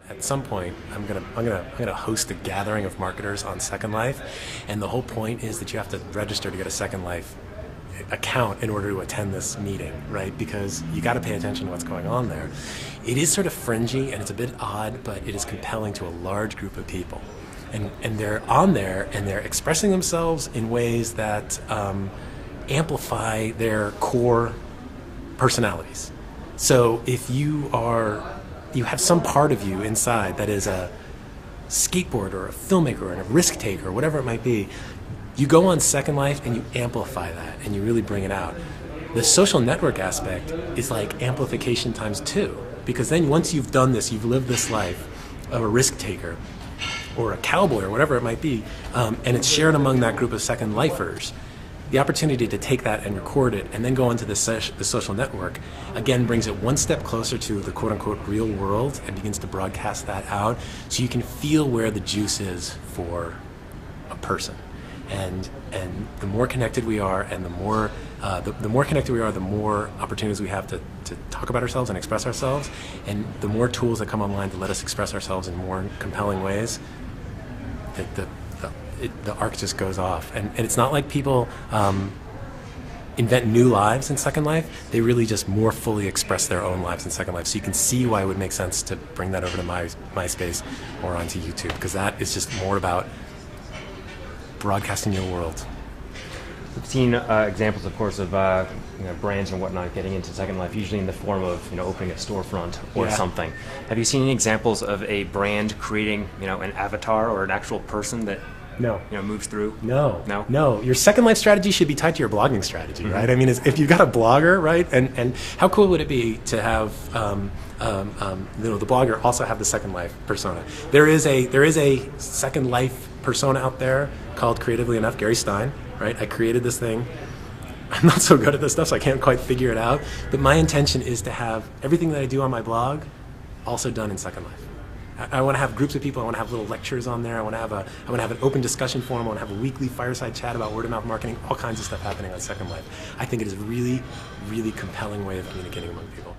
at some point I'm gonna host a gathering of marketers on Second Life, and the whole point is that you have to register to get a Second Life account in order to attend this meeting, right? Because you got to pay attention to what's going on there. It is sort of fringy and it's a bit odd, but it is compelling to a large group of people, and they're on there and they're expressing themselves in ways that amplify their core personalities. So if you have some part of you inside that is a skateboarder or a filmmaker or a risk taker or whatever it might be, you go on Second Life and you amplify that and you really bring it out. The social network aspect is like amplification times 2, because then once you've done this, you've lived this life of a risk taker or a cowboy or whatever it might be, and it's shared among that group of Second Lifers, the opportunity to take that and record it and then go into the social network, again, brings it one step closer to the quote-unquote real world and begins to broadcast that out so you can feel where the juice is for a person. And the more connected we are and the more connected we are, the more opportunities we have to talk about ourselves and express ourselves, and the more tools that come online to let us express ourselves in more compelling ways, the arc just goes off. And it's not like people invent new lives in Second Life. They really just more fully express their own lives in Second Life. So you can see why it would make sense to bring that over to MySpace or onto YouTube, because that is just more about broadcasting your world. We've seen examples, of course, of brands and whatnot getting into Second Life, usually in the form of opening a storefront or something. Have you seen any examples of a brand creating an avatar or an actual person that moves through? No. Your Second Life strategy should be tied to your blogging strategy, right? I mean, if you've got a blogger, right, and how cool would it be to have the blogger also have the Second Life persona? There is a Second Life persona out there called, creatively enough, Gary Stein, right? I created this thing. I'm not so good at this stuff, so I can't quite figure it out. But my intention is to have everything that I do on my blog also done in Second Life. I want to have groups of people. I want to have little lectures on there. I want to have an open discussion forum. I want to have a weekly fireside chat about word of mouth marketing. All kinds of stuff happening on Second Life. I think it is a really, really compelling way of communicating among people.